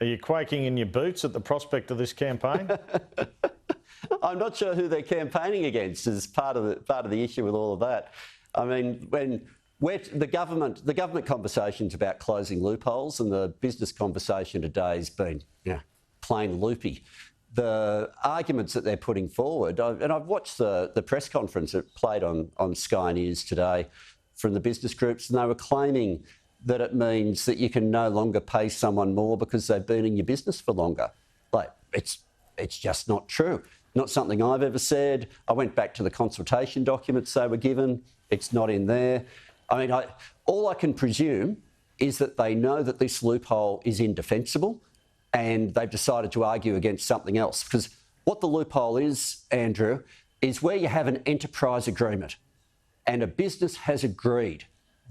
Are you quaking in your boots at the prospect of this campaign? I'm not sure who they're campaigning against as part of the issue with all of that. I mean, the government conversation's about closing loopholes, and the business conversation today has been plain loopy. The arguments that they're putting forward, and I've watched the press conference that played on Sky News today from the business groups, and they were claiming that it means that you can no longer pay someone more because they've been in your business for longer. Like, it's just not true. Not something I've ever said. I went back to the consultation documents they were given. It's not in there. I mean, all I can presume is that they know that this loophole is indefensible and they've decided to argue against something else. Because what the loophole is, Andrew, is where you have an enterprise agreement and a business has agreed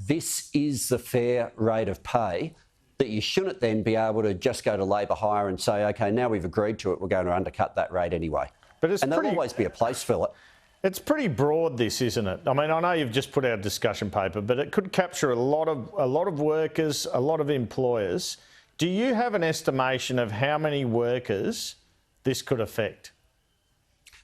this is the fair rate of pay, that you shouldn't then be able to just go to labour hire and say, OK, now we've agreed to it, we're going to undercut that rate anyway. And there'll always be a place for it. It's pretty broad, this, isn't it? I mean, I know you've just put out a discussion paper, but it could capture a lot of workers, a lot of employers. Do you have an estimation of how many workers this could affect?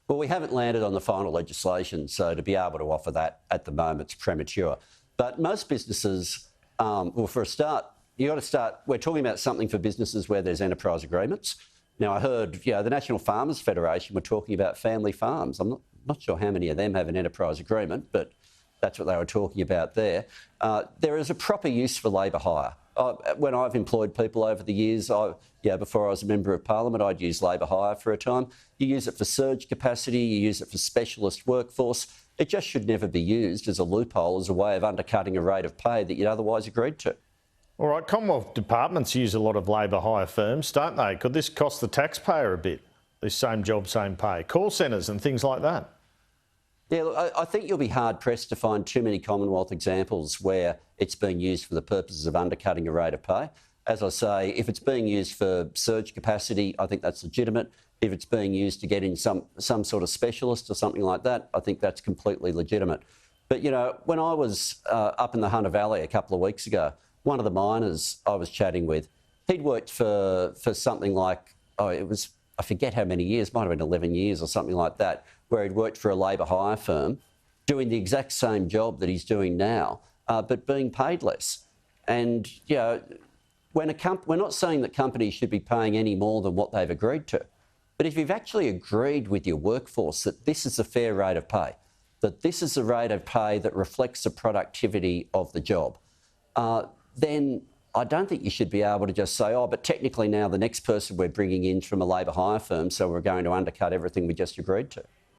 Well, we haven't landed on the final legislation, so to be able to offer that at the moment is premature. But most businesses, well, for a start, you've got to start, we're talking about something for businesses where there's enterprise agreements. Now, I heard, the National Farmers Federation were talking about family farms. I'm not sure how many of them have an enterprise agreement, but that's what they were talking about there. There is a proper use for labour hire. When I've employed people over the years, before I was a Member of Parliament, I'd use labour hire for a time. You use it for surge capacity, you use it for specialist workforce. It just should never be used as a loophole, as a way of undercutting a rate of pay that you'd otherwise agreed to. All right, Commonwealth departments use a lot of labour hire firms, don't they? Could this cost the taxpayer a bit, this same job, same pay? Call centres and things like that? Yeah, look, I think you'll be hard-pressed to find too many Commonwealth examples where it's being used for the purposes of undercutting a rate of pay. As I say, if it's being used for surge capacity, I think that's legitimate. If it's being used to get in some sort of specialist or something like that, I think that's completely legitimate. But, when I was up in the Hunter Valley a couple of weeks ago, one of the miners I was chatting with, he'd worked for something like, I forget how many years, might have been 11 years or something like that, where he'd worked for a labour hire firm, doing the exact same job that he's doing now, but being paid less. And, we're not saying that companies should be paying any more than what they've agreed to. But if you've actually agreed with your workforce that this is a fair rate of pay, that this is a rate of pay that reflects the productivity of the job, then I don't think you should be able to just say, but technically now the next person we're bringing in from a labour hire firm, so we're going to undercut everything we just agreed to.